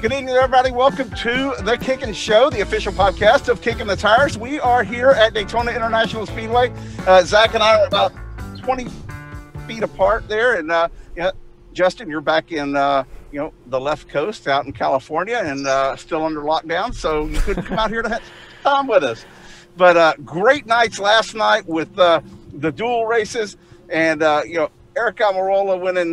Good evening, everybody. Welcome to the Kickin' Show, the official podcast of Kickin the Tires. We are here at Daytona International Speedway. Zach and I are about 20 feet apart there, and Justin, you're back in the left coast out in California and still under lockdown, so you couldn't come out here to have time with us. But great nights last night with the dual races, and Eric Almirola winning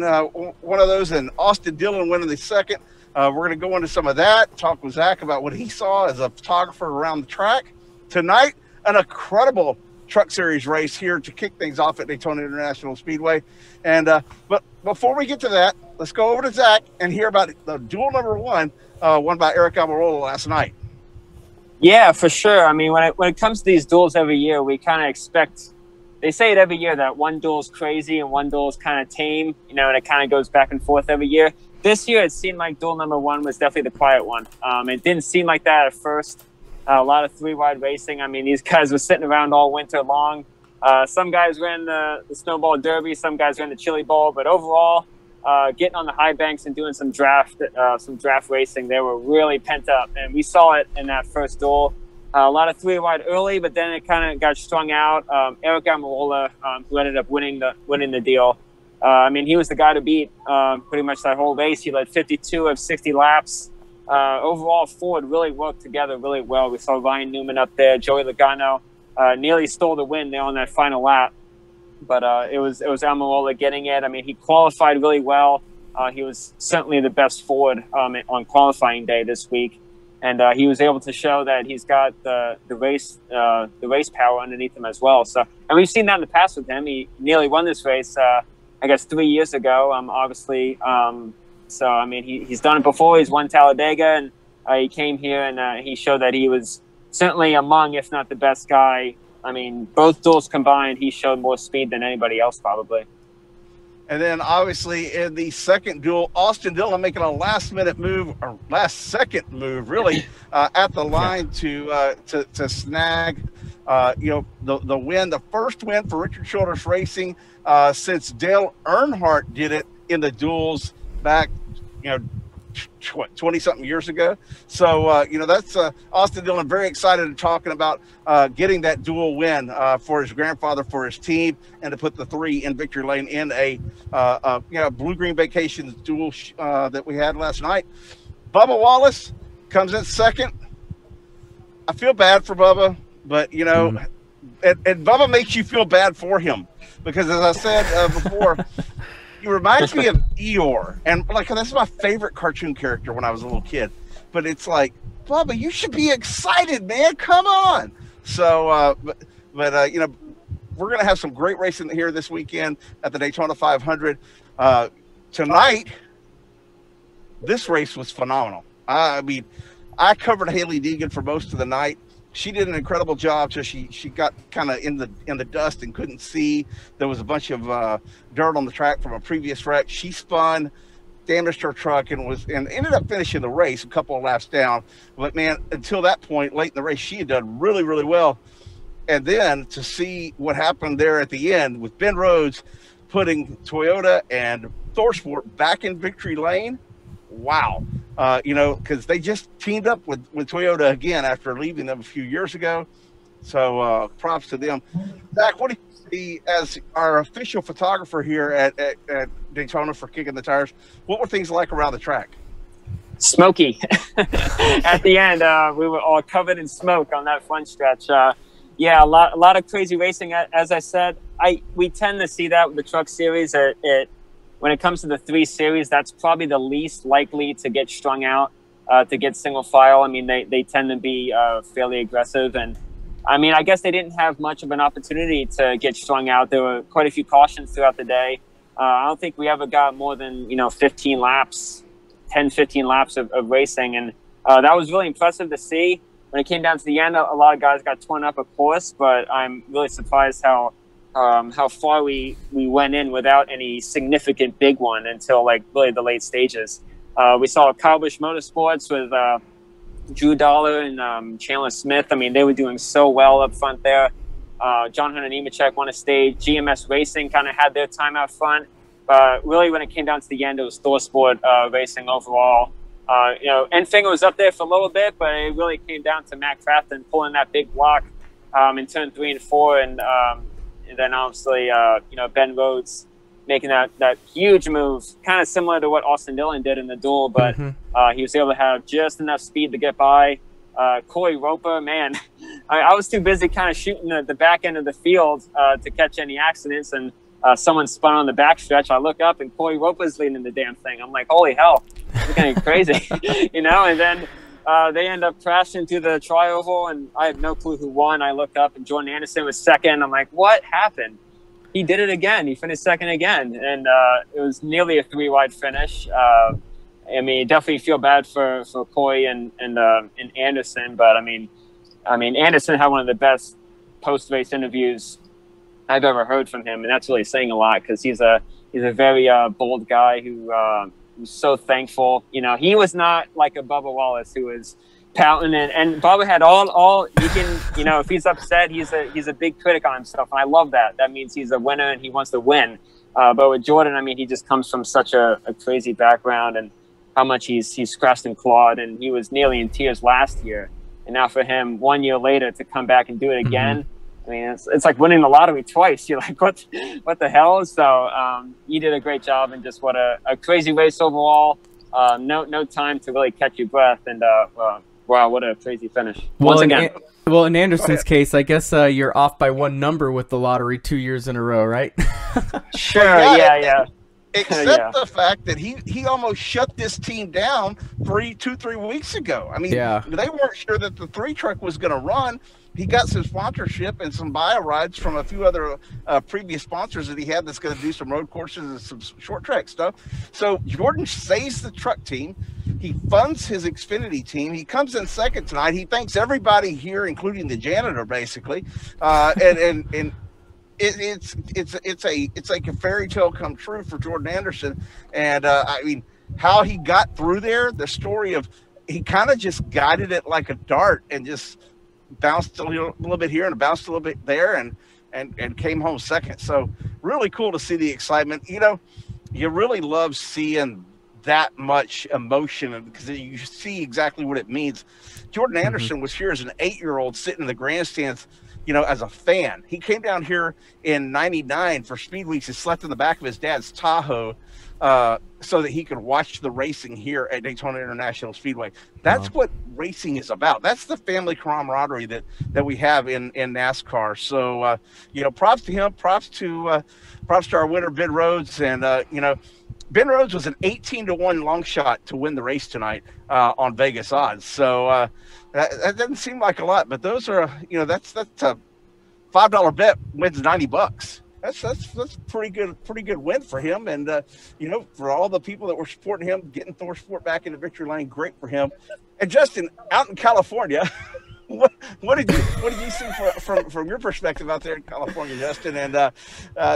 one of those, and Austin Dillon winning the second. We're going to go into some of that, talk with Zach about what he saw as a photographer around the track. Tonight, an incredible Truck Series race here to kick things off at Daytona International Speedway. And but before we get to that, let's go over to Zach and hear about the duel number one, won by Eric Almirola last night. Yeah, for sure. I mean, when it comes to these duels every year, we kind of expect, they say it every year that one duel is crazy and one duel is kind of tame, and it kind of goes back and forth every year. This year, it seemed like duel number one was definitely the quiet one. It didn't seem like that at first. A lot of three-wide racing. I mean, these guys were sitting around all winter long. Some guys ran the Snowball Derby. Some guys ran the Chili Bowl. But overall, getting on the high banks and doing some draft racing, they were really pent up. And we saw it in that first duel. A lot of three-wide early, but then it kind of got strung out. Eric Almirola, who ended up winning the deal. I mean, he was the guy to beat pretty much that whole race. He led 52 of 60 laps. Overall, Ford really worked together really well. We saw Ryan Newman up there. Joey Logano nearly stole the win there on that final lap. But it was Almirola getting it. I mean, he qualified really well. He was certainly the best Ford on qualifying day this week. And he was able to show that he's got the race power underneath him as well. So, and we've seen that in the past with him. He nearly won this race, I guess 3 years ago, obviously. So, I mean, he's done it before. He's won Talladega, and he came here, and he showed that he was certainly among, if not the best guy. I mean, both duels combined, he showed more speed than anybody else probably. And then, obviously, in the second duel, Austin Dillon making a last-minute move, or last-second move, really, at the line to snag the win, the first win for Richard Childress Racing since Dale Earnhardt did it in the duels back, 20-something years ago. So, that's Austin Dillon very excited and talking about getting that dual win for his grandfather, for his team, and to put the three in victory lane in a Blue-Green Vacations duel that we had last night. Bubba Wallace comes in second. I feel bad for Bubba, but, and Bubba makes you feel bad for him because, as I said before, he reminds me of Eeyore, and that's my favorite cartoon character when I was a little kid. But it's like, Bubba, you should be excited, man. Come on. So, we're gonna have some great racing here this weekend at the Daytona 500. Tonight, this race was phenomenal. I mean, I covered Haley Deegan for most of the night. She did an incredible job till she got kind of in the dust and couldn't see. There was a bunch of dirt on the track from a previous wreck. She spun, damaged her truck, and ended up finishing the race a couple of laps down. But man, until that point, late in the race, she had done really, really well. And then to see what happened there at the end with Ben Rhodes putting Toyota and ThorSport back in victory lane, wow. Because they just teamed up with Toyota again after leaving them a few years ago. So props to them. Zach, what do you see as our official photographer here at Daytona for Kickin the Tires? What were things like around the track? Smoky. At the end, we were all covered in smoke on that front stretch. A lot of crazy racing. As I said, we tend to see that with the Truck Series. When it comes to the 3 Series, that's probably the least likely to get strung out, to get single file. I mean, they tend to be fairly aggressive. And, I mean, I guess they didn't have much of an opportunity to get strung out. There were quite a few cautions throughout the day. I don't think we ever got more than, 15 laps, 10, 15 laps of racing. And that was really impressive to see. When it came down to the end, a lot of guys got torn up, of course, but I'm really surprised how far we went in without any significant big one until really the late stages. We saw Kyle Busch Motorsports with Drew Dollar and Chandler Smith. I mean, they were doing so well up front there. John Hunter Nemechek won a stage. GMS Racing kind of had their time out front. Really, when it came down to the end, it was ThorSport racing overall. You know, Enfinger was up there for a little bit, but it really came down to Matt Crafton pulling that big block in turn 3 and 4, and then obviously you know, Ben Rhodes making that huge move, kind of similar to what Austin Dillon did in the duel, but he was able to have just enough speed to get by. Corey Roper, man, I was too busy kind of shooting the back end of the field to catch any accidents, and someone spun on the backstretch. I look up and Corey Roper's leading the damn thing. I'm like, holy hell, it's getting crazy, you know. And then they end up crashing through the tri-oval, and I have no clue who won. I look up and Jordan Anderson was second. I'm like, what happened? He did it again. He finished second again, and it was nearly a 3-wide finish. I mean, definitely feel bad for Coy and Anderson, but I mean, Anderson had one of the best post-race interviews I've ever heard from him, and that's really saying a lot because he's a very bold guy who's so thankful. You know, he was not like a Bubba Wallace who was pouting, and Bubba had all he can. You know, if he's upset, he's a big critic on himself, and I love that. That means he's a winner and he wants to win. But with Jordan, I mean, he just comes from such a crazy background, and how much he's scratched and clawed, and he was nearly in tears last year. And now for him, 1 year later, to come back and do it again, I mean, it's like winning the lottery twice. You're like, what the hell? So he did a great job, and just what a crazy race overall. No time to really catch your breath, and wow, what a crazy finish. Once again. Well, in Anderson's case, I guess you're off by one number with the lottery 2 years in a row, right? Sure, yeah. Except the fact that he almost shut this team down 3 weeks ago. I mean, they weren't sure that the 3 truck was going to run. He got some sponsorship and some bio rides from a few other previous sponsors that he had that's going to do some road courses and some short track stuff. So Jordan saves the truck team. He funds his Xfinity team. He comes in second tonight. He thanks everybody here, including the janitor, basically, and it's like a fairy tale come true for Jordan Anderson. And I mean, how he got through there, the story of he kind of just guided it like a dart and just bounced a little bit here and bounced a little bit there and came home second. So really cool to see the excitement. You know, you really love seeing that much emotion because you see exactly what it means. Jordan Anderson was here as an 8-year-old sitting in the grandstands, you know, as a fan. He came down here in '99 for Speedweeks and slept in the back of his dad's Tahoe so that he could watch the racing here at Daytona International Speedway. That's what racing is about. That's the family camaraderie that we have in NASCAR. So, you know, props to him, props to our winner, Ben Rhodes. And, you know, Ben Rhodes was an 18-1 long shot to win the race tonight on Vegas odds. So that doesn't seem like a lot, but those are, you know, that's a $5 bet wins $90. That's pretty good win for him. And you know, for all the people that were supporting him, getting Thor Sport back into victory lane, great for him. And Justin, out in California, what did you see from your perspective out there in California, Justin? And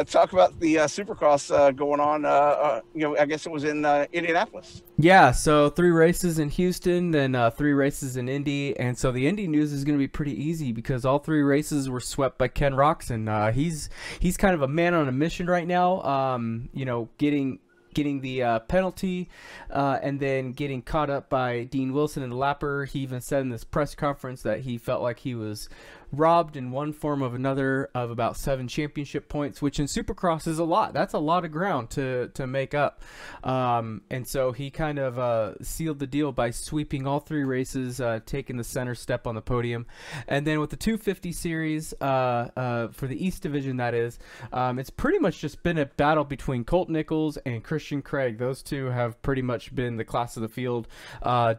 talk about the Supercross going on. You know, I guess it was in Indianapolis. Yeah, so 3 races in Houston, then 3 races in Indy, and so the Indy news is going to be pretty easy because all 3 races were swept by Ken Roczen. He's kind of a man on a mission right now. You know, getting the penalty and then getting caught up by Dean Wilson and Lapper. He even said in this press conference that he felt like he was robbed in one form or another of about 7 championship points, which in Supercross is a lot. That's a lot of ground to make up. And so he kind of sealed the deal by sweeping all 3 races, taking the center step on the podium. And then with the 250 series for the East Division, that is, it's pretty much just been a battle between Colt Nichols and Christian Craig. Those two have pretty much been the class of the field.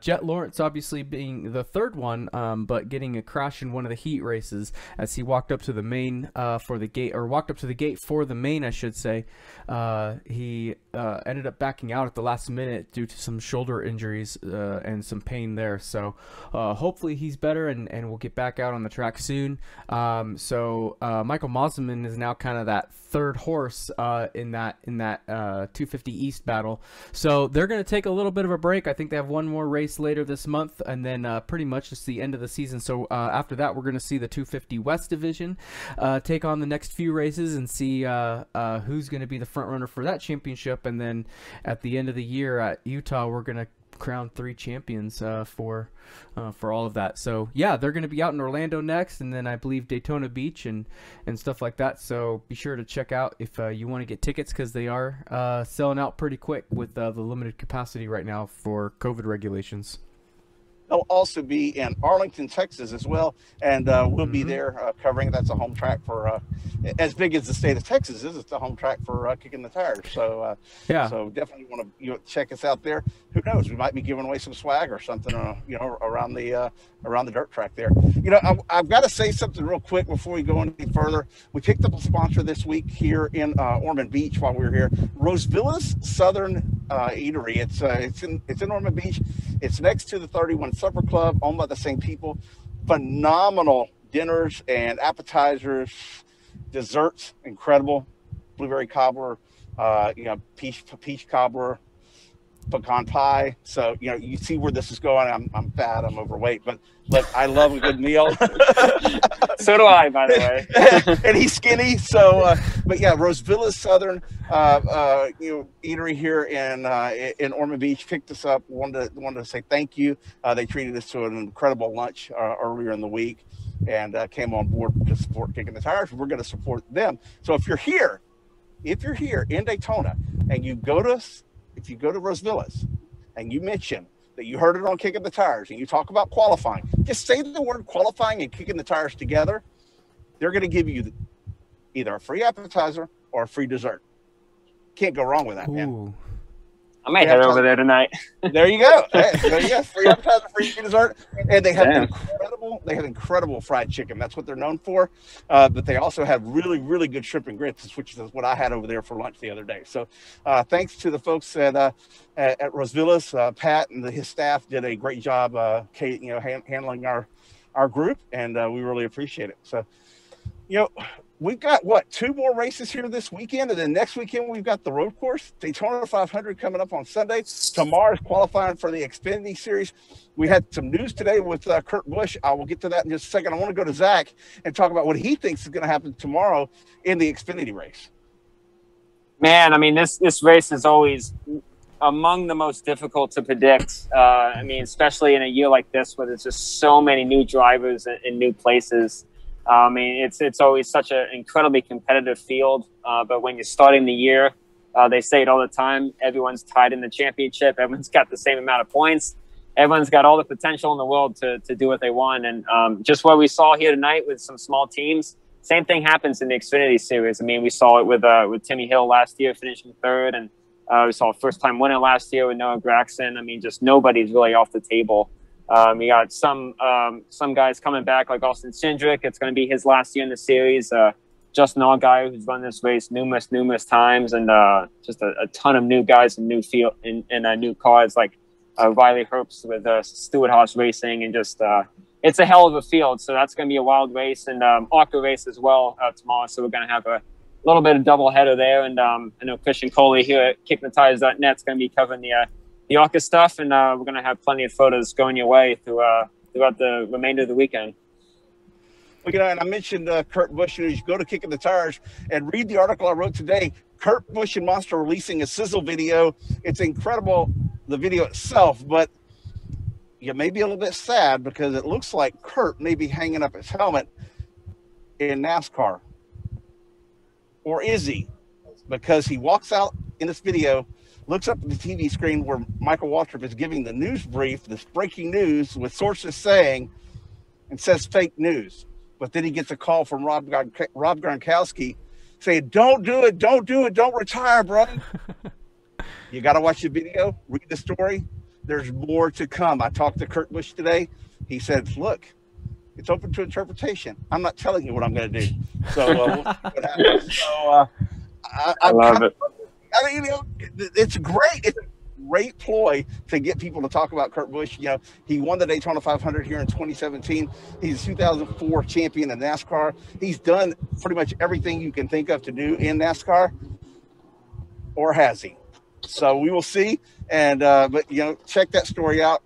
Jet Lawrence obviously being the 3rd one, but getting a crash in one of the heat races as he walked up to the main for the gate, or walked up to the gate for the main, I should say. He ended up backing out at the last minute due to some shoulder injuries and some pain there. So hopefully he's better and we'll get back out on the track soon. So Michael Mosiman is now kind of that 3rd horse in that 250 East battle. So they're going to take a little bit of a break. I think they have one more race later this month, and then pretty much it's the end of the season. So after that, we're going to see the 250 West Division take on the next few races and see who's going to be the front runner for that championship. And then at the end of the year at Utah, we're going to crown 3 champions for all of that. So yeah, they're going to be out in Orlando next, and then I believe Daytona Beach and stuff like that. So be sure to check out if you want to get tickets, because they are selling out pretty quick with the limited capacity right now for COVID regulations. They'll also be in Arlington, Texas as well, and we'll be there covering. That's a home track for, as big as the state of Texas is, it's a home track for Kickin the Tires. So yeah, so definitely want to check us out there. Who knows? We might be giving away some swag or something, around the dirt track there. I've got to say something real quick before we go any further. We picked up a sponsor this week here in Ormond Beach while we were here. Rosevilla's Southern Eatery. It's in Ormond Beach. It's next to the 31 Supper Club, owned by the same people. Phenomenal dinners and appetizers, desserts, incredible. Blueberry cobbler, peach cobbler, pecan pie. So you see where this is going. I'm fat, I'm overweight, but I love a good meal. So do I, by the way. And he's skinny. So but yeah, Rosevilla's Southern eatery here in Ormond Beach picked us up. Wanted to say thank you. They treated us to an incredible lunch earlier in the week, and came on board to support Kickin the Tires. We're going to support them. So if you're here in Daytona, and if you go to Rosevilla's and you mention that you heard it on Kickin the Tires and you talk about qualifying, just say the word qualifying and Kickin the Tires together. They're going to give you either a free appetizer or a free dessert. Can't go wrong with that, man. I might head over there tonight. There you go. There you go. Free appetizer, free dessert, and they have incredible fried chicken. That's what they're known for. But they also have really, really good shrimp and grits, which is what I had over there for lunch the other day. So, thanks to the folks at Rosevilla's. Pat and his staff did a great job, handling our group, and we really appreciate it. So, we've got 2 more races here this weekend, and then next weekend we've got the road course, Daytona 500 coming up on Sunday. Tomorrow's qualifying for the Xfinity Series. We had some news today with Kurt Busch. I will get to that in just a second. I want to go to Zach and talk about what he thinks is going to happen tomorrow in the Xfinity race. Man, I mean, this race is always among the most difficult to predict. I mean, especially in a year like this where there's just so many new drivers in new places. I mean, it's always such an incredibly competitive field. But when you're starting the year, they say it all the time, everyone's tied in the championship. Everyone's got the same amount of points. Everyone's got all the potential in the world to do what they want. And just what we saw here tonight with some small teams, same thing happens in the Xfinity Series. I mean, we saw it with Timmy Hill last year finishing 3rd, and we saw a first-time winner last year with Noah Gragson. I mean, just nobody's really off the table. You got some guys coming back like Austin Cindric. It's going to be his last year in the series. Justin Allgaier, who's run this race numerous times, and just a ton of new guys and new field and new cars like Riley Herbst with Stewart Haas Racing, and just it's a hell of a field. So that's going to be a wild race, and ARCA race as well tomorrow. So we're going to have a little bit of double header there, and I know Christian Coley here at KickinTheTires.net is going to be covering the ARCA stuff, and we're going to have plenty of photos going your way throughout the remainder of the weekend. Well, and I mentioned Kurt Busch. You go to Kickin the Tires and read the article I wrote today. Kurt Busch and Monster releasing a sizzle video. It's incredible, the video itself, but you may be a little bit sad because it looks like Kurt may be hanging up his helmet in NASCAR. Or is he? Because he walks out in this video, looks up at the TV screen where Michael Waltrip is giving the news brief, this breaking news with sources saying, and says fake news. But then he gets a call from Rob Gronkowski saying, don't do it, don't retire, bro. You got to watch the video, read the story. There's more to come. I talked to Kurt Busch today. He said, look, it's open to interpretation. I'm not telling you what I'm going to do. So we'll see what happens. So I love it. I mean, it's great. It's a great ploy to get people to talk about Kurt Busch. He won the Daytona 500 here in 2017. He's a 2004 champion in NASCAR. He's done pretty much everything you can think of to do in NASCAR, or has he? So we will see. And but check that story out.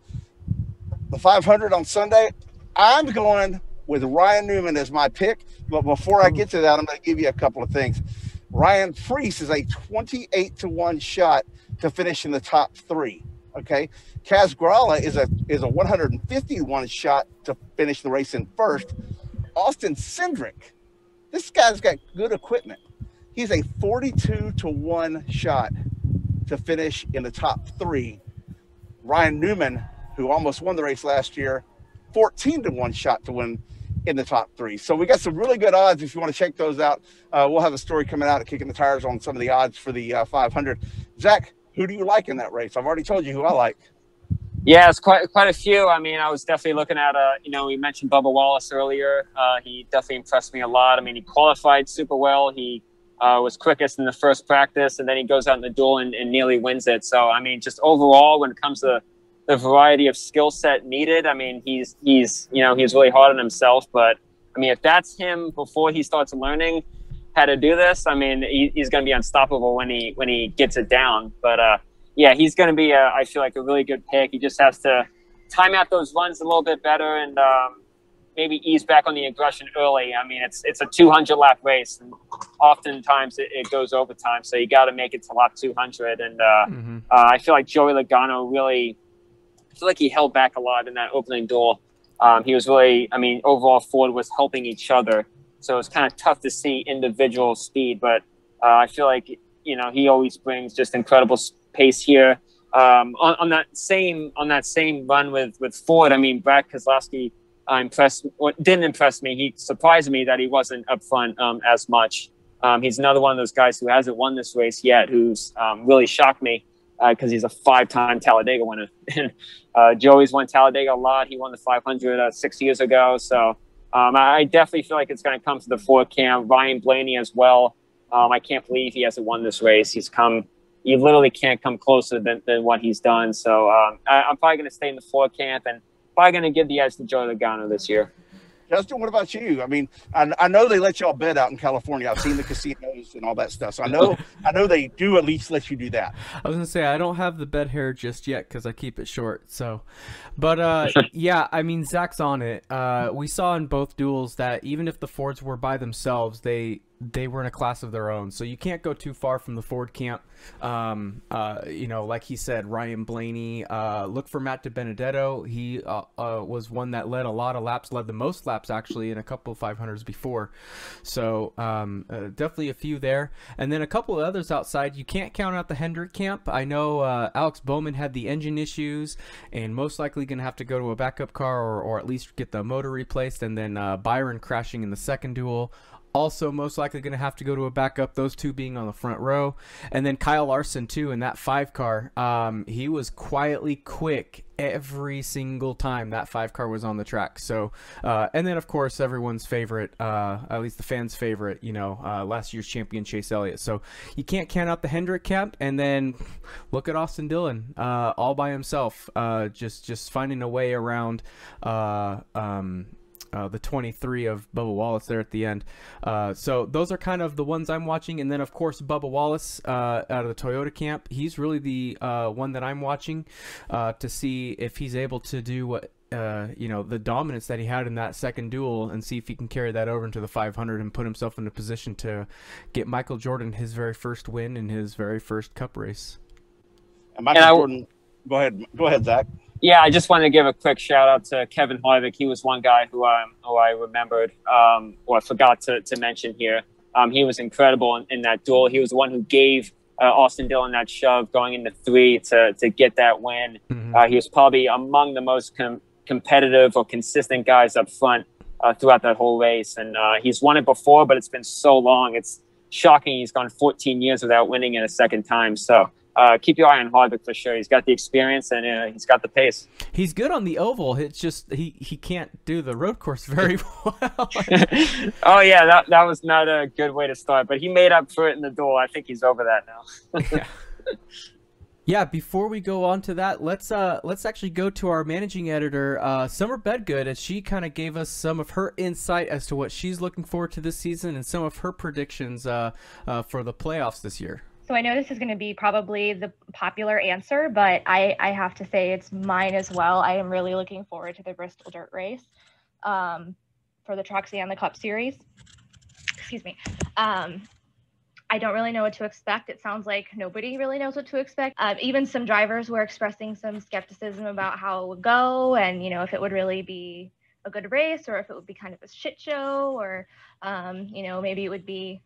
The 500 on Sunday. I'm going with Ryan Newman as my pick. But before I get to that, I'm going to give you a couple of things. Ryan Preece is a 28-1 shot to finish in the top 3. Okay, Kaz Gralla is a 151 shot to finish the race in first. Austin Cindric, this guy's got good equipment. He's a 42-1 shot to finish in the top 3. Ryan Newman, who almost won the race last year, 14-1 shot to win in the top 3. So we got some really good odds if you want to check those out. We'll have a story coming out at Kickin the Tires on some of the odds for the 500. Zach, who do you like in that race? I've already told you who I like. Yeah, it's quite a few. I mean, I was definitely looking at, we mentioned Bubba Wallace earlier. He definitely impressed me a lot. I mean, he qualified super well. He was quickest in the first practice, and then he goes out in the duel and nearly wins it. So, I mean, just overall, when it comes to the variety of skill set needed, I mean, he's really hard on himself. But, I mean, if that's him before he starts learning how to do this, I mean, he's going to be unstoppable when he gets it down. But, yeah, he's going to be, I feel like, a really good pick. He just has to time out those runs a little bit better and maybe ease back on the aggression early. I mean, it's a 200-lap race, and oftentimes it goes overtime, so you got to make it to lap 200. And I feel like Joey Logano really – I feel like he held back a lot in that opening duel. He was really – I mean, overall, Ford was helping each other, so it's kind of tough to see individual speed. But I feel like, he always brings just incredible pace here. On that same run with Ford, I mean, Brad Keselowski didn't impress me. He surprised me that he wasn't up front as much. He's another one of those guys who hasn't won this race yet, who's really shocked me because he's a 5-time Talladega winner. Joey's won Talladega a lot. He won the 500 6 years ago. So I definitely feel like it's going to come to the Ford camp. Ryan Blaney as well. I can't believe he hasn't won this race. You literally can't come closer than what he's done. So I'm probably going to stay in the Ford camp and probably going to give the edge to Joey Logano this year. Justin, what about you? I mean, I know they let y'all bet out in California. I've seen the casinos and all that stuff. So I know they do at least let you do that. I was gonna say I don't have the bet hair just yet because I keep it short. So, but yeah, I mean Zach's on it. We saw in both duels that even if the Fords were by themselves, they were in a class of their own. So you can't go too far from the Ford camp. Like he said, Ryan Blaney, look for Matt DiBenedetto. He was one that led a lot of laps, led the most laps actually in a couple of 500s before. So definitely a few there. And then a couple of others outside. You can't count out the Hendrick camp. I know Alex Bowman had the engine issues and most likely going to have to go to a backup car or at least get the motor replaced. And then Byron crashing in the second duel. Also most likely going to have to go to a backup, those two being on the front row. And then Kyle Larson, too, in that 5 car. He was quietly quick every single time that 5 car was on the track. So, and then, of course, everyone's favorite, at least the fans' favorite, last year's champion, Chase Elliott. So you can't count out the Hendrick camp. And then look at Austin Dillon all by himself, just finding a way around the 23 of Bubba Wallace there at the end. So those are kind of the ones I'm watching. And then, of course, Bubba Wallace out of the Toyota camp. He's really the one that I'm watching to see if he's able to do what, the dominance that he had in that second duel and see if he can carry that over into the 500 and put himself in a position to get Michael Jordan his very first win in his very first Cup race. And Michael Jordan, go ahead, Zach. Yeah, I just wanted to give a quick shout out to Kevin Harvick. He was one guy who I remembered, or I forgot to mention here. He was incredible in that duel. He was the one who gave Austin Dillon that shove going into 3 to get that win. He was probably among the most competitive or consistent guys up front throughout that whole race. And he's won it before, but it's been so long. It's shocking he's gone 14 years without winning it a second time. So keep your eye on Harvick for sure. He's got the experience and he's got the pace. He's good on the oval. It's just he can't do the road course very well. Oh yeah, that was not a good way to start, but he made up for it in the duel. I think he's over that now. Yeah. Yeah, before we go on to that, let's actually go to our managing editor, Summer Bedgood, as she kind of gave us some of her insight as to what she's looking forward to this season and some of her predictions for the playoffs this year. So I know this is going to be probably the popular answer, but I have to say it's mine as well. I am really looking forward to the Bristol Dirt Race for the Trucks and the Cup Series. Excuse me. I don't really know what to expect. It sounds like nobody really knows what to expect. Even some drivers were expressing some skepticism about how it would go, and if it would really be a good race, or if it would be kind of a shit show, or maybe it would be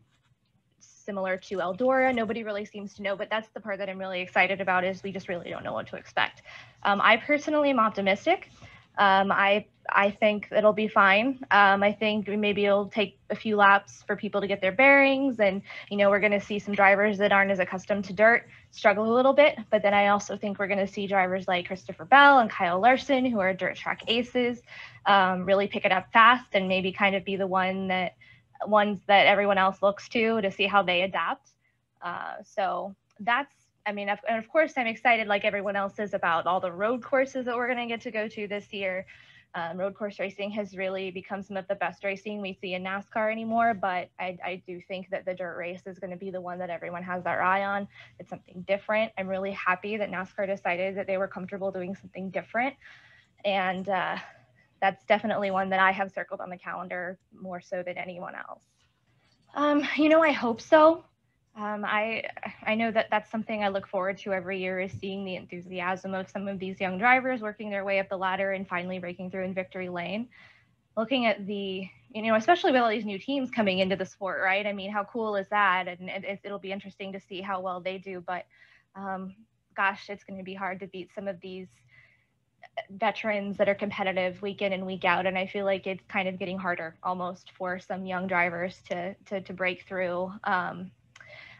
similar to Eldora. Nobody really seems to know, but that's the part that I'm really excited about, is we just really don't know what to expect. I personally am optimistic. I think it'll be fine. I think maybe it'll take a few laps for people to get their bearings, and we're going to see some drivers that aren't as accustomed to dirt struggle a little bit. But then I also think we're going to see drivers like Christopher Bell and Kyle Larson, who are dirt track aces, really pick it up fast and maybe kind of be the ones that everyone else looks to see how they adapt. So that's, and of course I'm excited, like everyone else is, about all the road courses that we're going to get to go to this year. Road course racing has really become some of the best racing we see in NASCAR anymore, but I do think that the dirt race is going to be the one that everyone has their eye on. It's something different. I'm really happy that NASCAR decided that they were comfortable doing something different, and that's definitely one that I have circled on the calendar more so than anyone else. I hope so. I know that that's something I look forward to every year, is seeing the enthusiasm of some of these young drivers working their way up the ladder and finally breaking through in victory lane. Looking at the, especially with all these new teams coming into the sport, right? How cool is that? And it'll be interesting to see how well they do. But gosh, it's going to be hard to beat some of these veterans that are competitive week in and week out. And I feel like it's kind of getting harder almost for some young drivers to break through.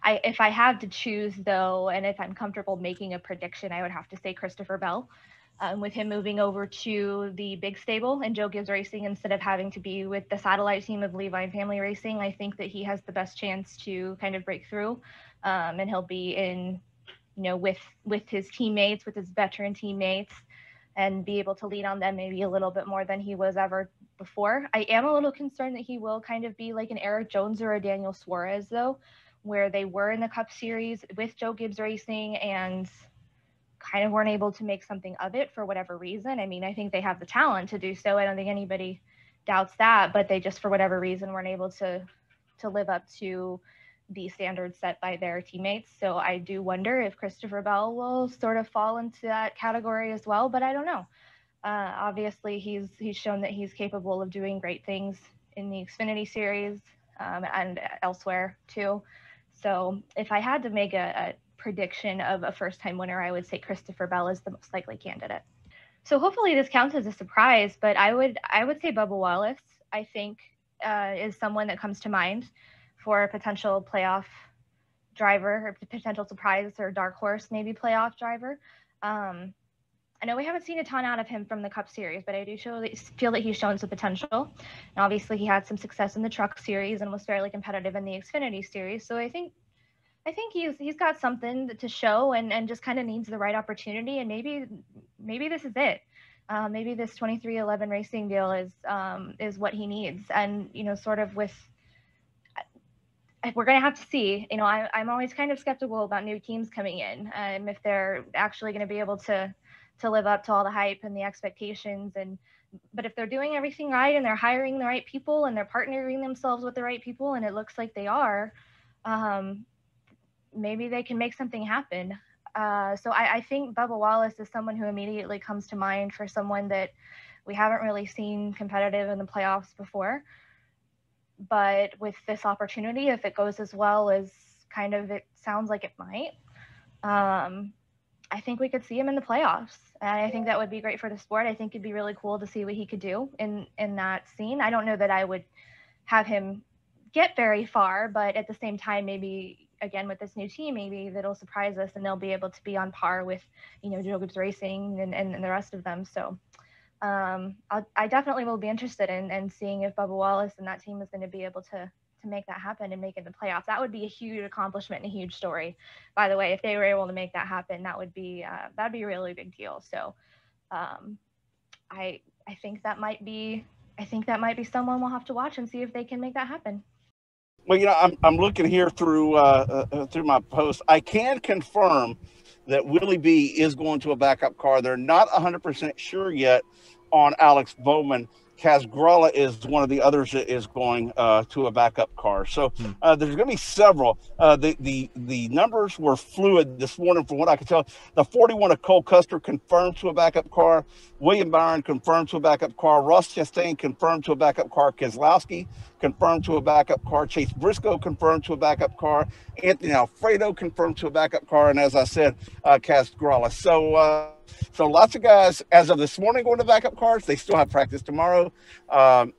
If I had to choose, though, and if I'm comfortable making a prediction, I would have to say Christopher Bell. With him moving over to the big stable and Joe Gibbs Racing instead of having to be with the satellite team of Levi Family Racing, I think that he has the best chance to kind of break through. And he'll be in, with his teammates, with his veteran teammates, and be able to lean on them maybe a little bit more than he was ever before. I am a little concerned that he will kind of be like an Eric Jones or a Daniel Suarez, though, where they were in the Cup Series with Joe Gibbs Racing and kind of weren't able to make something of it for whatever reason. I think they have the talent to do so. I don't think anybody doubts that, but they just, for whatever reason, weren't able to live up to the standards set by their teammates. So I do wonder if Christopher Bell will sort of fall into that category as well, but I don't know. Obviously, he's shown that he's capable of doing great things in the Xfinity Series and elsewhere too. So if I had to make a prediction of a first-time winner, I would say Christopher Bell is the most likely candidate. So hopefully this counts as a surprise, but I would say Bubba Wallace, I think, is someone that comes to mind for a potential playoff driver, or potential surprise or dark horse maybe playoff driver. I know we haven't seen a ton out of him from the Cup Series, but I do feel that he's shown some potential. And obviously he had some success in the Truck Series and was fairly competitive in the Xfinity Series. So I think he's got something to show, and just kind of needs the right opportunity. And maybe this is it. Maybe this 23XI Racing deal is what he needs. And sort of with, we're going to have to see. I'm always kind of skeptical about new teams coming in, if they're actually going to be able to live up to all the hype and the expectations. But if they're doing everything right and they're hiring the right people and they're partnering themselves with the right people, and it looks like they are, maybe they can make something happen. So I think Bubba Wallace is someone who immediately comes to mind for someone that we haven't really seen competitive in the playoffs before. But with this opportunity, if it goes as well as kind of it sounds like it might, I think we could see him in the playoffs. And I think that would be great for the sport. I think it'd be really cool to see what he could do in that scene. I don't know that I would have him get very far, but at the same time, maybe again with this new team, maybe that'll surprise us and they'll be able to be on par with, Joe Gibbs Racing and the rest of them. So I definitely will be interested in seeing if Bubba Wallace and that team is going to be able to make that happen and make it in the playoffs. That would be a huge accomplishment and a huge story, by the way. If they were able to make that happen, that'd be a really big deal. So I think that might be someone we'll have to watch and see if they can make that happen. Well, I'm looking here through my post. I can confirm that Willie B is going to a backup car. They're not 100% sure yet on Alex Bowman. Catanzareti is one of the others that is going to a backup car. So there's going to be several. The numbers were fluid this morning from what I could tell. The 41 of Cole Custer confirmed to a backup car. William Byron confirmed to a backup car. Ross Chastain confirmed to a backup car. Keselowski confirmed to a backup car. Chase Briscoe confirmed to a backup car. Anthony Alfredo confirmed to a backup car. And as I said, Catanzareti. So lots of guys, as of this morning, going to backup cars. They still have practice tomorrow.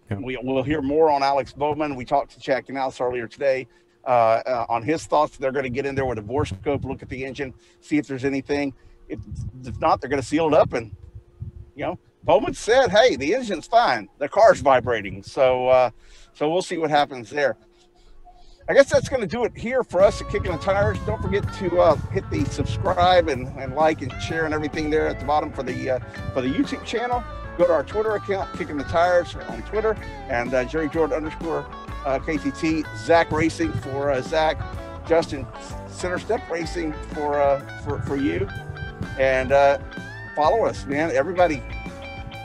We'll hear more on Alex Bowman. We talked to Jack Canals earlier today on his thoughts. They're going to get in there with a borescope, look at the engine, see if there's anything. If not, they're going to seal it up. And, Bowman said, hey, the engine's fine. The car's vibrating. So we'll see what happens there. I guess that's going to do it here for us at Kickin the Tires. Don't forget to hit the subscribe and like and share and everything there at the bottom for the YouTube channel. Go to our Twitter account, Kickin the Tires on Twitter, and Jerry Jordan _KTT. Zach Racing for Zach. Justin Center Step Racing for you. And follow us, man. Everybody,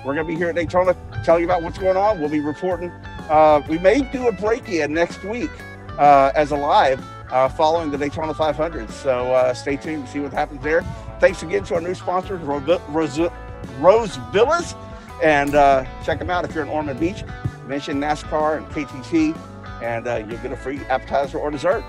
we're going to be here at Daytona telling you about what's going on. We'll be reporting. We may do a break-in next week. As a live following the Daytona 500. So stay tuned to see what happens there. Thanks again to our new sponsors, Rose Villas. And check them out if you're in Ormond Beach. Mention NASCAR and KTT, and you'll get a free appetizer or dessert.